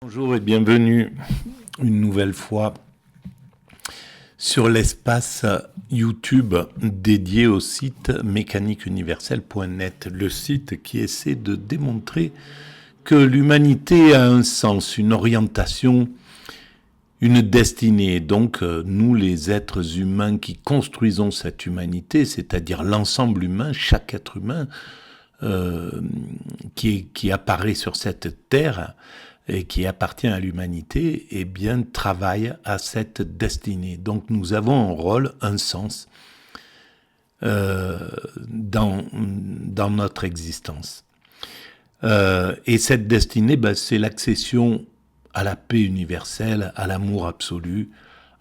Bonjour et bienvenue une nouvelle fois sur l'espace YouTube dédié au site mécaniqueuniverselle.net, le site qui essaie de démontrer que l'humanité a un sens, une orientation, une destinée. Donc nous les êtres humains qui construisons cette humanité, c'est-à-dire l'ensemble humain, chaque être humain qui apparaît sur cette terre, et qui appartient à l'humanité, eh bien, travaille à cette destinée. Donc nous avons un rôle, un sens dans notre existence. Et cette destinée, c'est l'accession à la paix universelle, à l'amour absolu,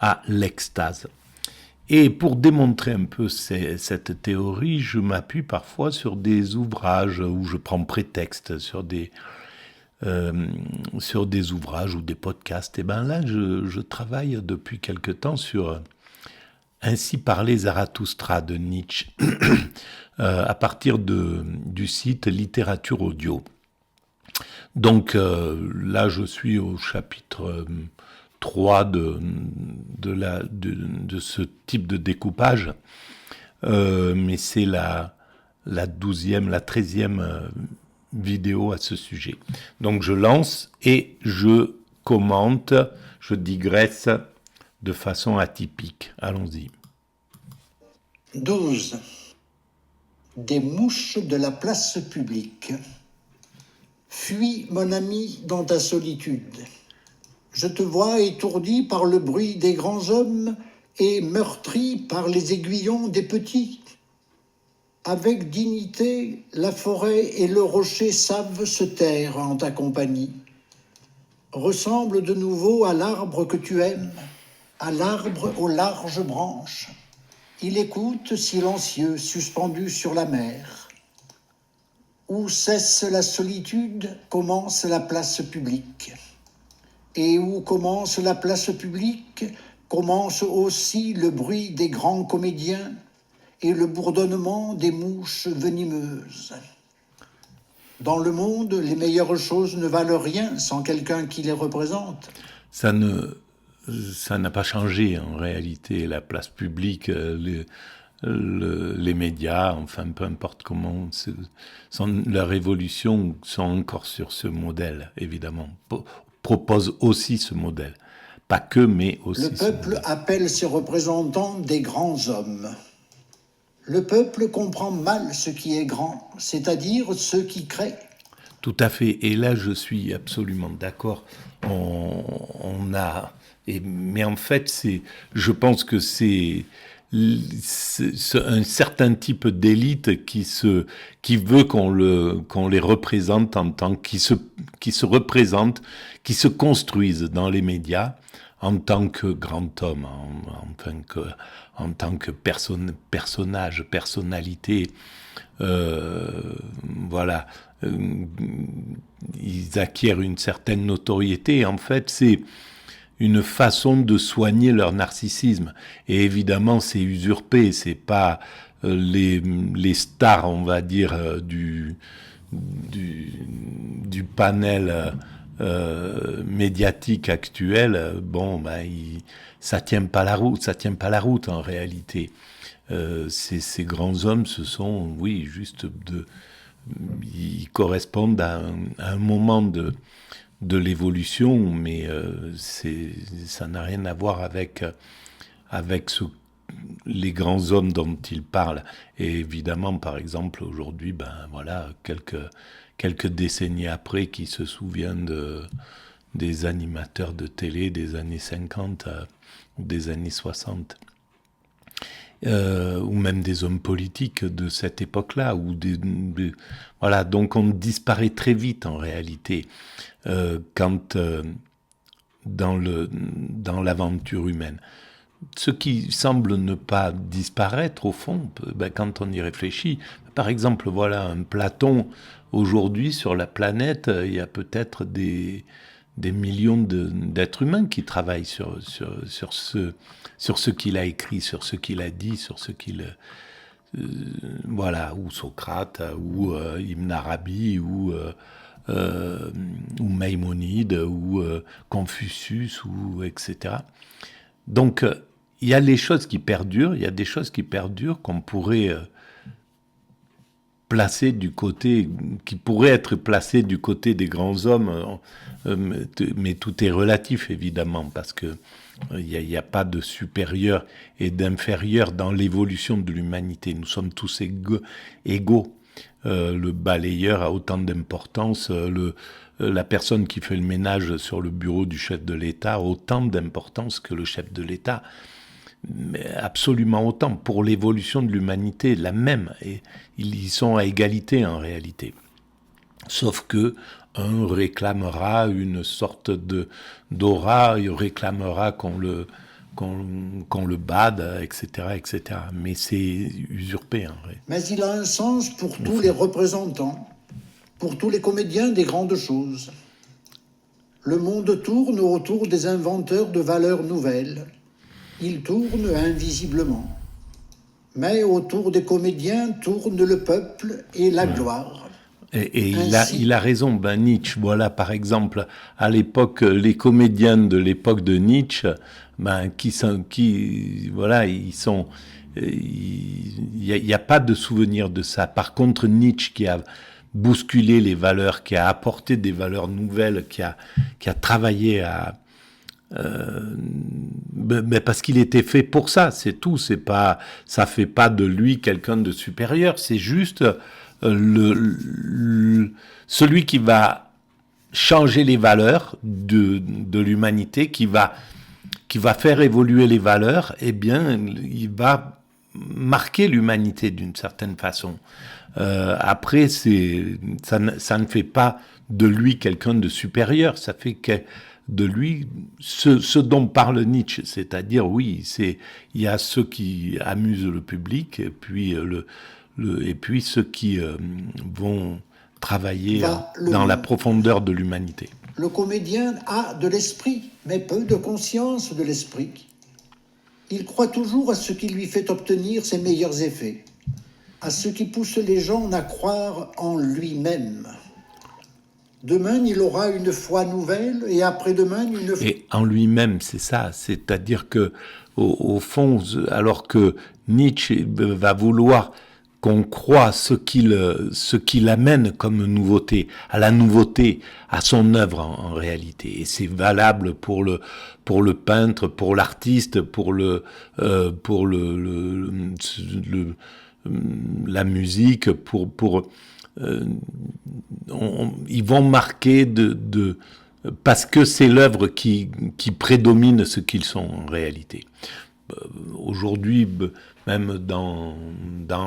à l'extase. Et pour démontrer un peu cette théorie, je m'appuie parfois sur des ouvrages où je prends prétexte sur des ouvrages ou des podcasts. Et bien là, je travaille depuis quelque temps sur Ainsi parlait Zarathustra de Nietzsche, à partir du site Littérature Audio. Donc là, je suis au chapitre 3 de ce type de découpage, mais c'est la 12e, la 13e vidéo à ce sujet. Donc je lance et je commente, je digresse de façon atypique. Allons-y. 12. Des mouches de la place publique. Fuis, mon ami, dans ta solitude. Je te vois étourdi par le bruit des grands hommes et meurtri par les aiguillons des petits. Avec dignité, la forêt et le rocher savent se taire en ta compagnie. Ressemble de nouveau à l'arbre que tu aimes, à l'arbre aux larges branches. Il écoute, silencieux, suspendu sur la mer. Où cesse la solitude, commence la place publique. Et où commence la place publique, commence aussi le bruit des grands comédiens et le bourdonnement des mouches venimeuses. Dans le monde, les meilleures choses ne valent rien sans quelqu'un qui les représente. Ça n'a pas changé en réalité, la place publique, les médias, enfin peu importe comment, la révolution sont encore sur ce modèle, évidemment, propose aussi ce modèle. Pas que, mais aussi. Le peuple appelle ses représentants des grands hommes. Le peuple comprend mal ce qui est grand, c'est-à-dire ce qui crée. Tout à fait. Et là, je suis absolument d'accord. Mais en fait, je pense que c'est un certain type d'élite qui veut qu'on les représente qui se représentent, qui se construisent dans les médias en tant que grand homme, en tant que personnage, personnalité. Voilà. Ils acquièrent une certaine notoriété. En fait, c'est une façon de soigner leur narcissisme. Et évidemment, c'est usurpé. C'est pas les stars, on va dire, du panel médiatique actuel. Bon, ça tient pas la route en réalité. Ces grands hommes, ce sont, oui, ils correspondent à un moment de l'évolution, mais ça n'a rien à voir avec les grands hommes dont ils parlent. Et évidemment, par exemple, aujourd'hui, voilà, quelques décennies après, qui se souviennent des animateurs de télé des années 50 ou des années 60. Ou même des hommes politiques de cette époque-là, voilà, donc on disparaît très vite en réalité quand dans l'aventure humaine. Ce qui semble ne pas disparaître au fond, quand on y réfléchit. Par exemple, voilà, un Platon aujourd'hui sur la planète, il y a peut-être des millions d'êtres humains qui travaillent sur ce qu'il a écrit, sur ce qu'il a dit, sur ce qu'il... voilà, ou Socrate, ou Ibn Arabi, ou ou Maïmonide, ou Confucius, ou etc. Donc, il y a les choses qui perdurent, il y a des choses qui perdurent qu'on pourrait placer du côté, qui pourraient être placées du côté des grands hommes, mais tout est relatif évidemment, parce que il n'y a pas de supérieur et d'inférieur dans l'évolution de l'humanité. Nous sommes tous égaux. Le balayeur a autant d'importance, la personne qui fait le ménage sur le bureau du chef de l'État a autant d'importance que le chef de l'État. Mais absolument autant. Pour l'évolution de l'humanité, la même. Et ils sont à égalité en réalité. Sauf que un réclamera une sorte d'aura, il réclamera qu'on le bade, etc., etc. Mais c'est usurpé, en vrai. Mais il a un sens pour tous les représentants, pour tous les comédiens des grandes choses. Le monde tourne autour des inventeurs de valeurs nouvelles. Il tourne invisiblement. Mais autour des comédiens tourne le peuple et la gloire. Et il a raison, Nietzsche, voilà, par exemple, à l'époque, les comédiens de l'époque de Nietzsche, il n'y a pas de souvenir de ça. Par contre, Nietzsche, qui a bousculé les valeurs, qui a apporté des valeurs nouvelles, qui a travaillé à... mais parce qu'il était fait pour ça, c'est tout. Ça fait pas de lui quelqu'un de supérieur, c'est juste... celui qui va changer les valeurs de l'humanité, qui va faire évoluer les valeurs, eh bien, il va marquer l'humanité d'une certaine façon. Après, ça ne fait pas de lui quelqu'un de supérieur, ça fait que de lui ce dont parle Nietzsche, c'est-à-dire, oui, il y a ceux qui amusent le public, et puis et puis ceux qui vont travailler dans la profondeur de l'humanité. Le comédien a de l'esprit, mais peu de conscience de l'esprit. Il croit toujours à ce qui lui fait obtenir ses meilleurs effets, à ce qui pousse les gens à croire en lui-même. Demain, il aura une foi nouvelle, et après-demain, une foi... Et en lui-même, c'est ça. C'est-à-dire que, au fond, alors que Nietzsche va vouloir qu'on croit ce qu'il amène comme nouveauté, à la nouveauté, à son œuvre en réalité. Et c'est valable pour le peintre, pour l'artiste, pour la musique, ils vont marquer parce que c'est l'œuvre qui prédomine ce qu'ils sont en réalité. Aujourd'hui, même dans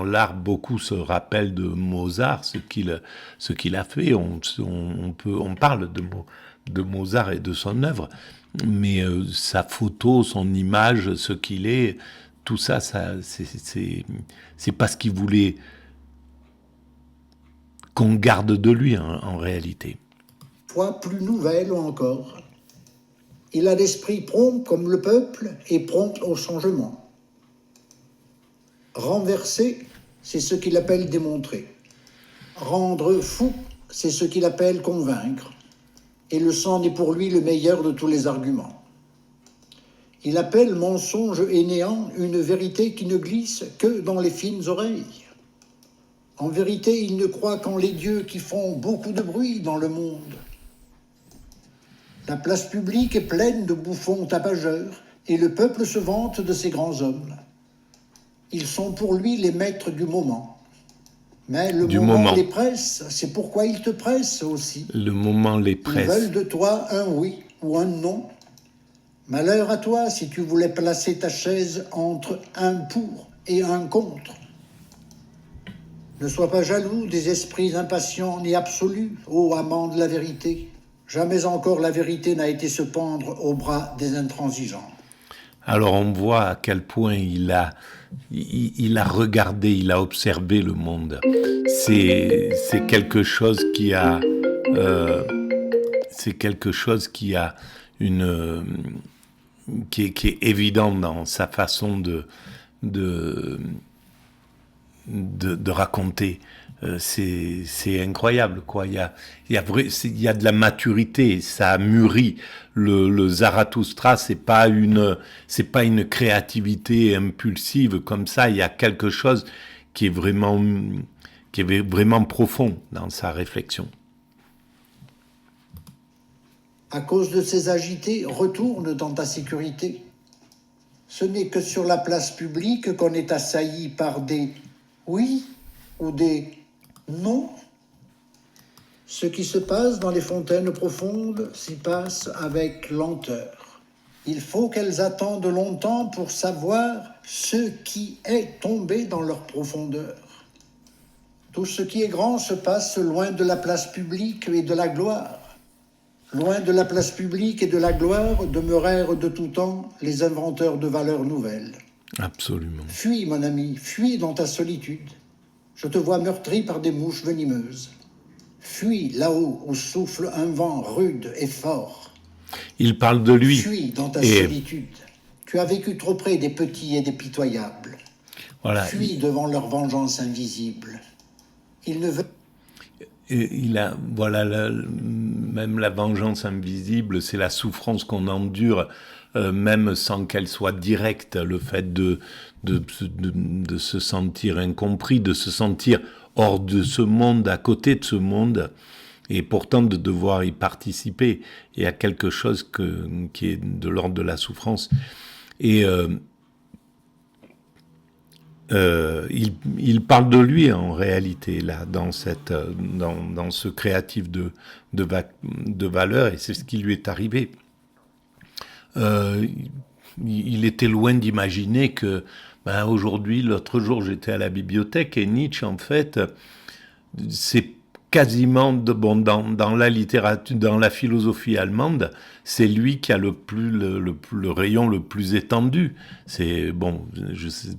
l'art, beaucoup se rappellent de Mozart, ce qu'il a fait. On parle de Mozart et de son œuvre, mais sa photo, son image, ce qu'il est, tout ça, c'est pas ce qu'il voulait qu'on garde de lui en réalité. Foi plus nouvelle encore. Il a l'esprit prompt comme le peuple et prompt au changement. Renverser, c'est ce qu'il appelle démontrer. Rendre fou, c'est ce qu'il appelle convaincre. Et le sang est pour lui le meilleur de tous les arguments. Il appelle mensonge et néant une vérité qui ne glisse que dans les fines oreilles. En vérité, il ne croit qu'en les dieux qui font beaucoup de bruit dans le monde. La place publique est pleine de bouffons tapageurs et le peuple se vante de ces grands hommes. Ils sont pour lui les maîtres du moment. Mais le moment les presse, c'est pourquoi ils te pressent aussi. Le moment les presse. Ils veulent de toi un oui ou un non. Malheur à toi si tu voulais placer ta chaise entre un pour et un contre. Ne sois pas jaloux des esprits impatients ni absolus, ô amant de la vérité. Jamais encore la vérité n'a été se pendre au bras des intransigeants. Alors on voit à quel point il a regardé, il a observé le monde. C'est quelque chose qui a qui est évident dans sa façon de raconter c'est incroyable, quoi. Il y a de la maturité, ça a mûri. Le Zarathustra, c'est pas une créativité impulsive comme ça. Il y a quelque chose qui est vraiment, qui est vraiment profond dans sa réflexion. À cause de ces agités, retourne dans ta sécurité. Ce n'est que sur la place publique qu'on est assailli par des oui ou des non. Ce qui se passe dans les fontaines profondes s'y passe avec lenteur. Il faut qu'elles attendent longtemps pour savoir ce qui est tombé dans leur profondeur. Tout ce qui est grand se passe loin de la place publique et de la gloire. Loin de la place publique et de la gloire demeurèrent de tout temps les inventeurs de valeurs nouvelles. Absolument. Fuis, mon ami, fuis dans ta solitude. Je te vois meurtri par des mouches venimeuses. Fuis là-haut où souffle un vent rude et fort. Il parle de lui. Fuis dans ta solitude. Tu as vécu trop près des petits et des pitoyables. Voilà. Fuis devant leur vengeance invisible. Ils ne veulent... Même la vengeance invisible, c'est la souffrance qu'on endure, même sans qu'elle soit directe, le fait de se sentir incompris, de se sentir hors de ce monde, à côté de ce monde, et pourtant de devoir y participer. Il y a quelque chose qui est de l'ordre de la souffrance. Et il parle de lui en réalité là dans ce créatif de valeur, et c'est ce qui lui est arrivé. Il était loin d'imaginer que aujourd'hui, l'autre jour j'étais à la bibliothèque et Nietzsche en fait c'est quasiment dans la littérature, dans la philosophie allemande, c'est lui qui a le rayon le plus étendu. C'est bon,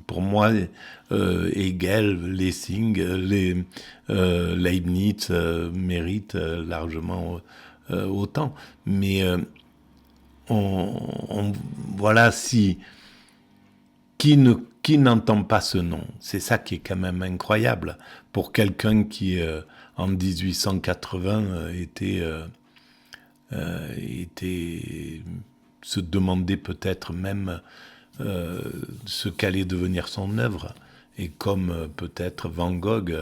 pour moi, Hegel, Lessing, Leibniz méritent largement autant. Mais voilà, qui n'entend pas ce nom? C'est ça qui est quand même incroyable pour quelqu'un qui en 1880 se demandait peut-être même ce qu'allait devenir son œuvre, et comme peut-être Van Gogh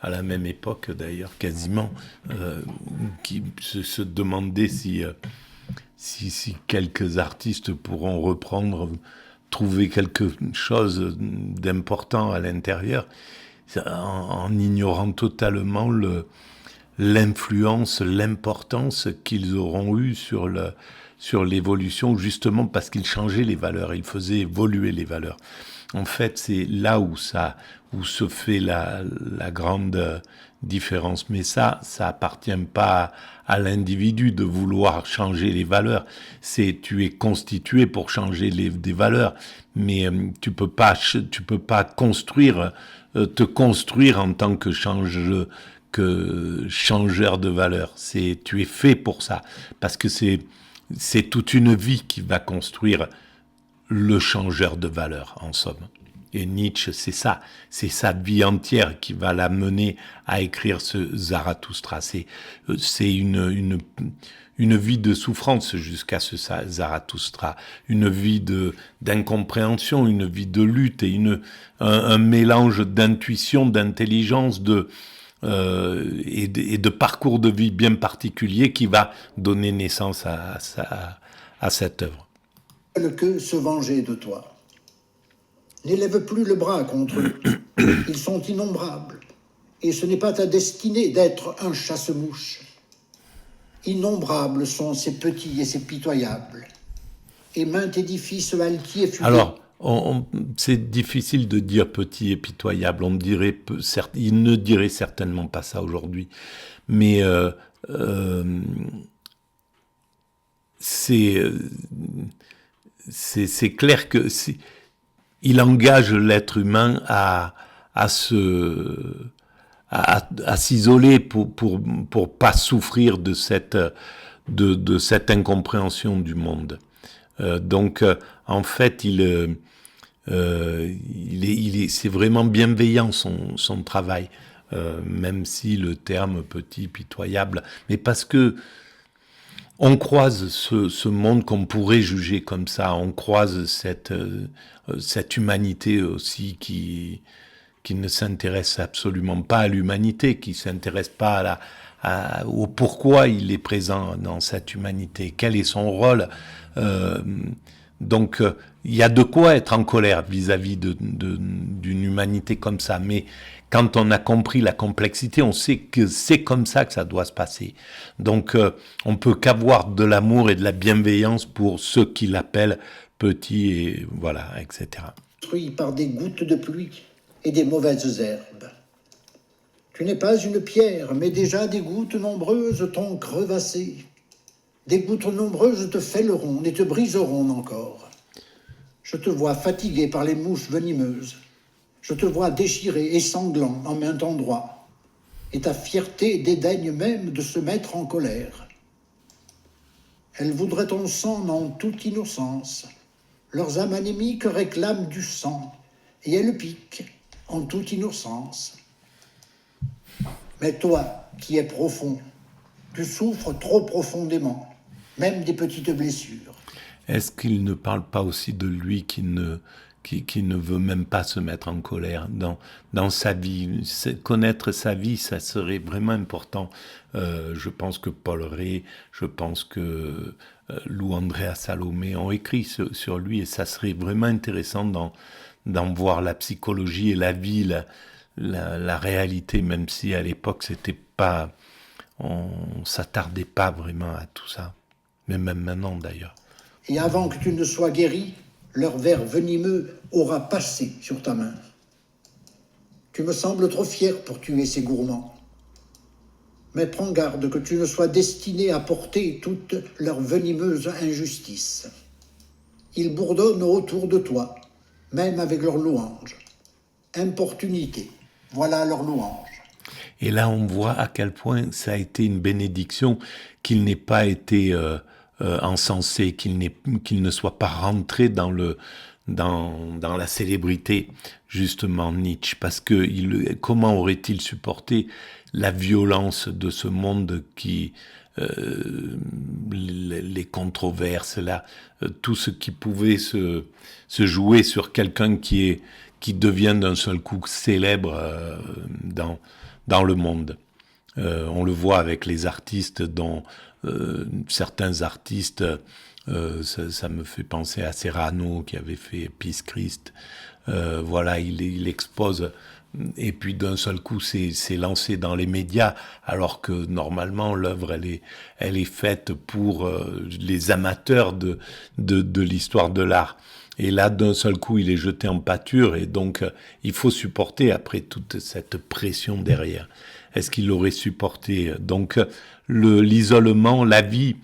à la même époque d'ailleurs quasiment, qui se demandait si quelques artistes pourront reprendre, trouver quelque chose d'important à l'intérieur, en ignorant totalement l'influence, l'importance qu'ils auront eu sur l'évolution, justement parce qu'ils changeaient les valeurs, ils faisaient évoluer les valeurs. En fait, c'est là où se fait la grande différence. Mais ça appartient pas à l'individu de vouloir changer les valeurs. Tu es constitué pour changer des valeurs, mais tu peux pas te construire en tant que changeur de valeurs. Tu es fait pour ça, parce que c'est toute une vie qui va construire le changeur de valeurs, en somme. Et Nietzsche, c'est sa vie entière qui va l'amener à écrire ce Zarathustra. C'est une vie de souffrance jusqu'à ce Zarathustra, une vie d'incompréhension, une vie de lutte, et un mélange d'intuition, d'intelligence, et de parcours de vie bien particulier qui va donner naissance à cette œuvre. Que se venger de toi. N'élève plus le bras contre eux. Ils sont innombrables. Et ce n'est pas ta destinée d'être un chasse-mouche. Innombrables sont ces petits et ces pitoyables. Et maint édifice altier fut... Alors, c'est difficile de dire petit et pitoyable. Il ne dirait certainement pas ça aujourd'hui. Mais c'est clair que il engage l'être humain à s'isoler pour pas souffrir de cette incompréhension du monde. Donc en fait c'est vraiment bienveillant son travail. même si le terme petit, pitoyable, mais parce que on croise ce monde qu'on pourrait juger comme ça, on croise cette humanité aussi qui ne s'intéresse absolument pas à l'humanité, qui s'intéresse pas au pourquoi il est présent dans cette humanité, quel est son rôle. Euh, donc, il y a de quoi être en colère vis-à-vis d'une humanité comme ça. Mais quand on a compris la complexité, on sait que c'est comme ça que ça doit se passer. Donc, on peut qu'avoir de l'amour et de la bienveillance pour ceux qui l'appellent petit et voilà, etc. Détruit par des gouttes de pluie et des mauvaises herbes. Tu n'es pas une pierre, mais déjà des gouttes nombreuses t'ont crevassé. Des gouttes nombreuses te fêleront et te briseront encore. Je te vois fatigué par les mouches venimeuses. Je te vois déchiré et sanglant en maint endroit. Et ta fierté dédaigne même de se mettre en colère. Elle voudrait ton sang en toute innocence. Leurs âmes anémiques réclament du sang, et elles piquent en toute innocence. Mais toi, qui es profond, tu souffres trop profondément, même des petites blessures. Est-ce qu'il ne parle pas aussi de lui qui ne veut même pas se mettre en colère dans sa vie? Connaître sa vie, ça serait vraiment important. Je pense que Paul Rée, je pense que Lou Andrea Salomé ont écrit sur lui, et ça serait vraiment intéressant d'en voir la psychologie et la vie, la réalité, même si à l'époque c'était pas, on s'attardait pas vraiment à tout ça, mais même maintenant d'ailleurs. Et avant que tu ne sois guéri, leur ver venimeux aura passé sur ta main. Tu me sembles trop fier pour tuer ces gourmands. Mais prends garde que tu ne sois destiné à porter toute leur venimeuse injustice. Ils bourdonnent autour de toi, même avec leurs louanges. Importunité, voilà leur louange. Et là, on voit à quel point ça a été une bénédiction qu'il n'ait pas été encensé, qu'il ne soit pas rentré dans la célébrité, justement, Nietzsche. Parce que comment aurait-il supporté la violence de ce monde qui... les controverses, là, tout ce qui pouvait se jouer sur quelqu'un qui devient d'un seul coup célèbre dans le monde. On le voit avec les artistes dont certains artistes, ça me fait penser à Serrano qui avait fait Peace Christ. Voilà, il expose, et puis d'un seul coup c'est lancé dans les médias, alors que normalement l'œuvre elle est faite pour les amateurs de l'histoire de l'art. Et là, d'un seul coup, il est jeté en pâture, et donc il faut supporter après toute cette pression derrière. Est-ce qu'il l'aurait supporté? Donc l'isolement, la vie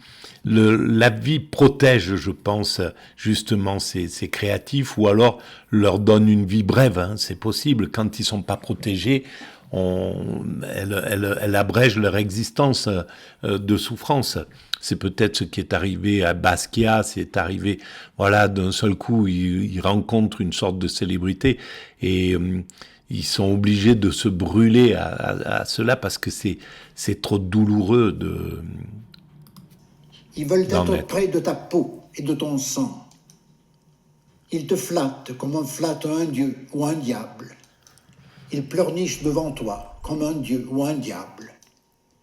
protège, je pense, justement ces créatifs, ou alors leur donne une vie brève. Hein, c'est possible. Quand ils sont pas protégés, elle abrège leur existence de souffrance. C'est peut-être ce qui est arrivé à Basquiat, c'est arrivé, voilà, d'un seul coup, il rencontre une sorte de célébrité, et ils sont obligés de se brûler à cela, parce que c'est trop douloureux Ils veulent être près de ta peau et de ton sang. Ils te flattent comme on flatte un dieu ou un diable. Ils pleurnichent devant toi comme un dieu ou un diable.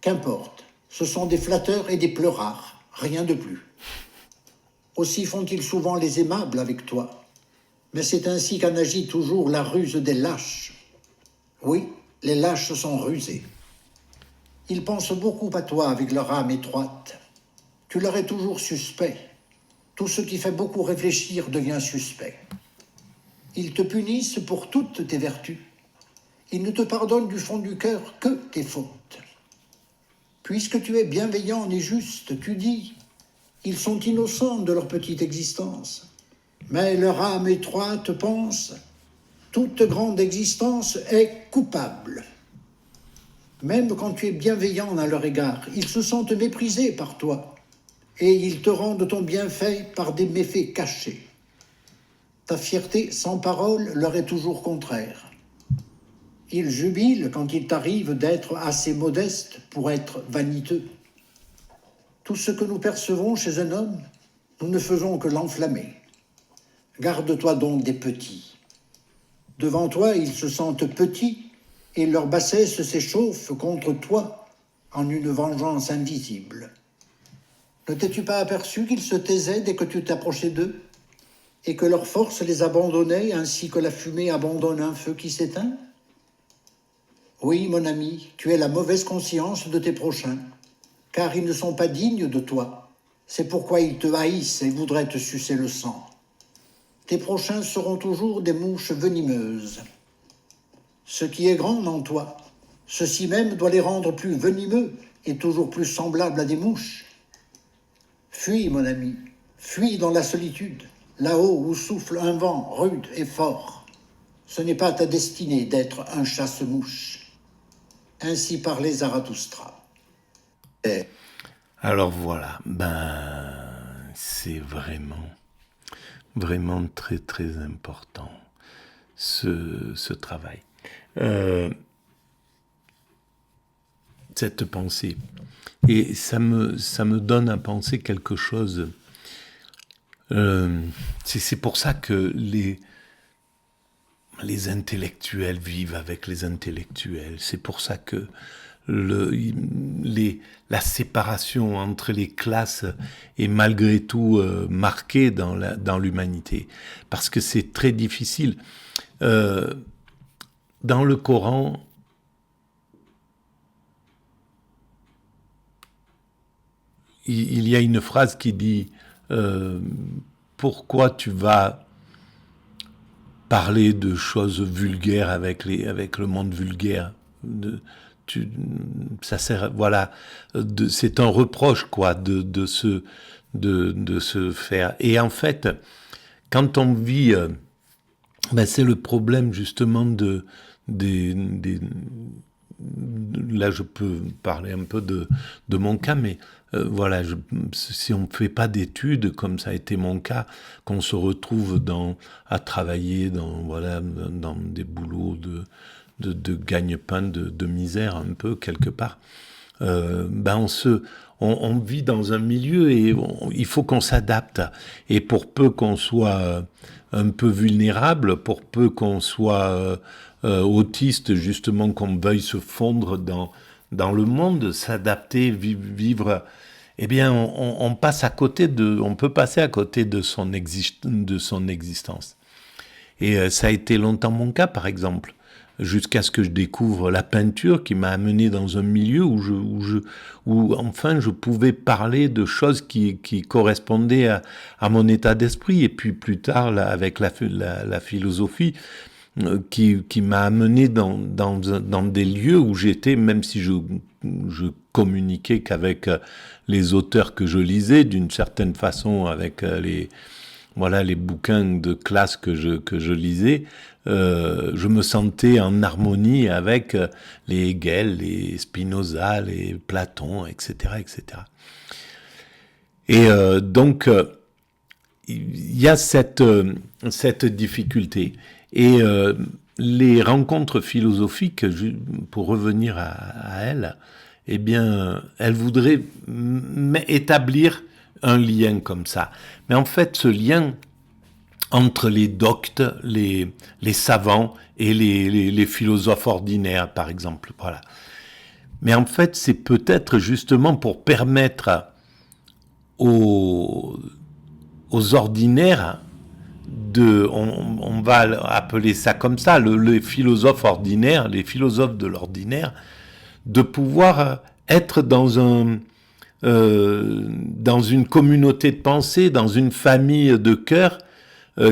Qu'importe, ce sont des flatteurs et des pleurards, rien de plus. Aussi font-ils souvent les aimables avec toi. Mais c'est ainsi qu'en agit toujours la ruse des lâches. Oui, les lâches sont rusés. Ils pensent beaucoup à toi avec leur âme étroite. Tu leur es toujours suspect. Tout ce qui fait beaucoup réfléchir devient suspect. Ils te punissent pour toutes tes vertus. Ils ne te pardonnent du fond du cœur que tes fautes. Puisque tu es bienveillant et juste, tu dis, ils sont innocents de leur petite existence. Mais leur âme étroite pense, toute grande existence est coupable. Même quand tu es bienveillant à leur égard, ils se sentent méprisés par toi, et ils te rendent ton bienfait par des méfaits cachés. Ta fierté sans parole leur est toujours contraire. Il jubile quand il t'arrive d'être assez modeste pour être vaniteux. Tout ce que nous percevons chez un homme, nous ne faisons que l'enflammer. Garde-toi donc des petits. Devant toi, ils se sentent petits et leur bassesse s'échauffe contre toi en une vengeance invisible. Ne t'es-tu pas aperçu qu'ils se taisaient dès que tu t'approchais d'eux et que leur force les abandonnait ainsi que la fumée abandonne un feu qui s'éteint? Oui, mon ami, tu es la mauvaise conscience de tes prochains, car ils ne sont pas dignes de toi. C'est pourquoi ils te haïssent et voudraient te sucer le sang. Tes prochains seront toujours des mouches venimeuses. Ce qui est grand en toi, ceci même doit les rendre plus venimeux et toujours plus semblables à des mouches. Fuis, mon ami, fuis dans la solitude, là-haut où souffle un vent rude et fort. Ce n'est pas ta destinée d'être un chasse-mouche. Ainsi parlait Zarathustra. Alors voilà, c'est vraiment très très important ce travail. Cette pensée. Et ça me donne à penser quelque chose. C'est pour ça que les intellectuels vivent avec les intellectuels. C'est pour ça que la séparation entre les classes est malgré tout marquée dans l'humanité. Parce que c'est très difficile. Dans le Coran, il y a une phrase qui dit pourquoi tu vas parler de choses vulgaires avec le monde vulgaire. Ça sert, voilà, c'est un reproche quoi de se faire. Et en fait, quand on vit, c'est le problème justement là je peux parler un peu de mon cas, mais voilà, si on ne fait pas d'études, comme ça a été mon cas, qu'on se retrouve à travailler dans des boulots de gagne-pain, de misère un peu quelque part, on vit dans un milieu et il faut qu'on s'adapte. Et pour peu qu'on soit un peu vulnérable, pour peu qu'on soit autiste, justement, qu'on veuille se fondre dans le monde, s'adapter, vivre, eh bien, on passe à côté on peut passer à côté de son existence. Et ça a été longtemps mon cas, par exemple, jusqu'à ce que je découvre la peinture qui m'a amené dans un milieu où enfin je pouvais parler de choses qui correspondaient à mon état d'esprit. Et puis plus tard, là, avec la philosophie, qui m'a amené dans des lieux où j'étais, même si je communiquais qu'avec les auteurs que je lisais, d'une certaine façon, avec les bouquins de classe que je lisais, je me sentais en harmonie avec les Hegel, les Spinoza, les Platon, etc., etc. Et donc, il y a cette difficulté. Et les rencontres philosophiques, pour revenir à elles, eh bien, elles voudraient établir un lien comme ça. Mais en fait, ce lien entre les doctes, les savants et les philosophes ordinaires, par exemple, voilà. Mais en fait, c'est peut-être justement pour permettre aux ordinaires on va appeler ça comme ça, les philosophes ordinaires, les philosophes de l'ordinaire, de pouvoir être dans une communauté de pensée, dans une famille de cœur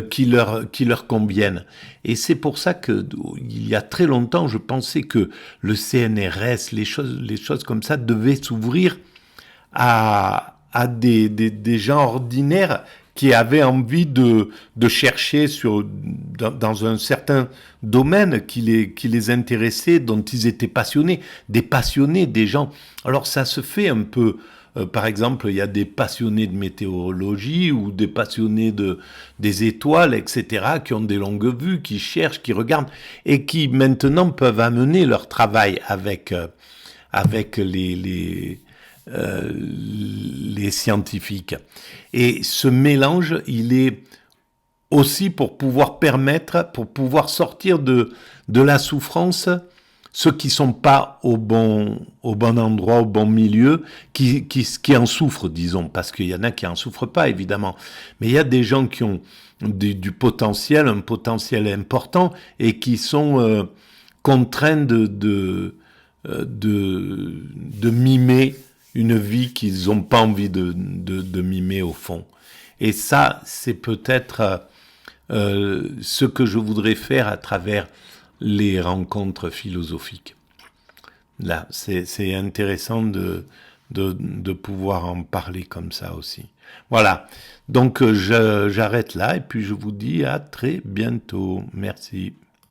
qui leur conviennent. Et c'est pour ça que il y a très longtemps, je pensais que le CNRS, les choses comme ça devaient s'ouvrir à des gens ordinaires qui avaient envie de chercher dans un certain domaine qui les intéressait, dont ils étaient passionnés, des gens. Alors ça se fait un peu par exemple, il y a des passionnés de météorologie ou des passionnés des étoiles, etc., qui ont des longues vues, qui cherchent, qui regardent, et qui maintenant peuvent amener leur travail avec les scientifiques. Et ce mélange, il est aussi pour pouvoir sortir de la souffrance, ceux qui sont pas au bon endroit, au bon milieu, qui en souffrent, disons, parce qu'il y en a qui en souffrent pas, évidemment. Mais il y a des gens qui ont du potentiel, un potentiel important, et qui sont contraints de mimer une vie qu'ils n'ont pas envie de mimer au fond. Et ça, c'est peut-être ce que je voudrais faire à travers les rencontres philosophiques. Là, c'est intéressant de pouvoir en parler comme ça aussi. Voilà, donc j'arrête là et puis je vous dis à très bientôt. Merci.